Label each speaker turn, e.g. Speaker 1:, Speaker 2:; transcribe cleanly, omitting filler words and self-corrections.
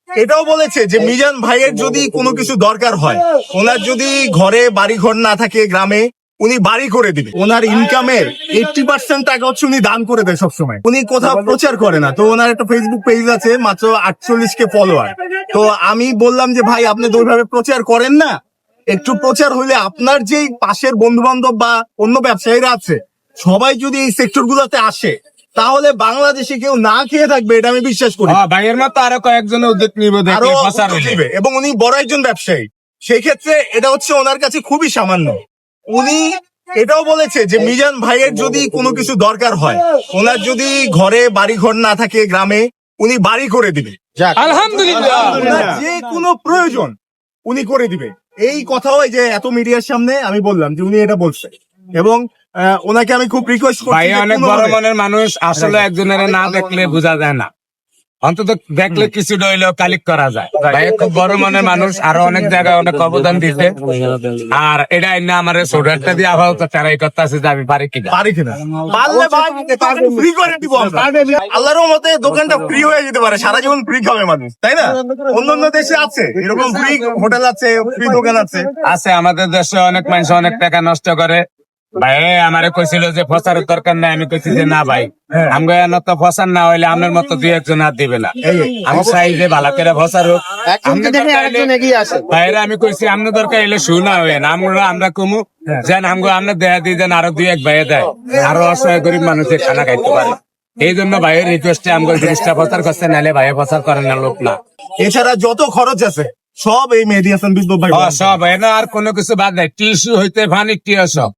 Speaker 1: এটাও বলেছে যে মিজান ভাইয়ের যদি কোনো কিছু দরকার হয়, ওনার যদি ঘরে বাড়ি ঘর না থাকে গ্রামে, উনি বাড়ি করে দিবে। ওনার ইনকামের 80% টাকা হচ্ছে উনি দান করে দেয় সবসময়। উনি কোথাও প্রচার করে না। তো ওনার একটা ফেসবুক পেজ আছে, মাত্র 48K ফলোয়ার। তো আমি বললাম যে ভাই, আপনি তো ওইভাবে প্রচার করেন না, একটু প্রচার হইলে আপনার যেই পাশের বন্ধু বান্ধব বা অন্য ব্যবসায়ীরা আছে, সবাই যদি এই সেক্টর গুলোতে আসে, তাহলে বাংলাদেশে কেউ না খেয়ে থাকবে, এটা আমি বিশ্বাস করি।
Speaker 2: ভাইয়ের মতো আরো কয়েকজন উদ্যোগ নিবে,
Speaker 1: আরো উদ্যোগ নেবে। এবং উনি বড় একজন ব্যবসায়ী, সেই ক্ষেত্রে এটা হচ্ছে ওনার কাছে খুবই সামান্য। উনি এটাও বলেছে যে মিজান ভাইয়ের যদি কোনো কিছু দরকার হয়, ওনার যদি ঘরে বাড়ি ঘর না থাকে গ্রামে, উনি বাড়ি করে দিবে।
Speaker 2: আলহামদুলিল্লাহ,
Speaker 1: ওনার যে কোনো প্রয়োজন উনি করে দিবে। এই কথাও এই যে এত মিডিয়ার সামনে আমি বললাম যে উনি এটা বলছে। এবং ওনাকে আমি খুব রিকোয়েস্ট করছি,
Speaker 2: ভাই অনেক বড় মনের মানুষ, আসলে একজনের না দেখলে বোঝা যায় না, অন্তত দেখলে কিছুটা হইলেও কালেক্ট করা যায়। ভাই খুব বড় মনের মানুষ, আরো অনেক জায়গায় অনেক অবদান দিতে। আর এটা না আমার ছোট একটা দিয়ে আপাতত ট্রাই করতে আছে যে আমি পারি কিনা।
Speaker 1: পারলে ভাই ফ্রি করে দিব আমরা। আল্লাহর রহমতে দোকানটা ফ্রি হয়ে যেতে পারে, সারা জীবন ফ্রি খাবে মানুষ, তাই না? অন্যান্য দেশে আছে এরকম ফ্রি হোটেল আছে, ফ্রি দোকান আছে।
Speaker 2: আছে আমাদের দেশে অনেক মানুষ অনেক টাকা নষ্ট করে। ভাই আমারে কইছিল যে ফসারের দরকার নাই, আমি কইছি যে না ভাই, আমগো তো ফসার না হইলে আপনার মতো দুই একজন আর দিবে না। আমি চাই যে ভালো করে ফসার হোক। ভাইরা আমি কইছি আপনার দরকার এলে শুনা হইন, আমরা কমু যেন আমগো আপনার দেয়া দিয়ে যেন আরো দুই এক ভাইয়ে দেয়, আরো অসহায় গরিব মানুষের খানা খাইতে পারে। এই জন্য ভাইয়ের রিকোয়েস্টে আমগো জিনিসটা প্রচার করছে, নাহলে ভাইয়ে প্রচার করেন না লোক না।
Speaker 1: এছাড়া যত খরচ আছে সব এই মেহেদী হাসান বিপ্লব ভাই।
Speaker 2: সব এনে আর কোনো কিছু বাদ নাই, টিস্যু হইতে ভানি টিয়া সব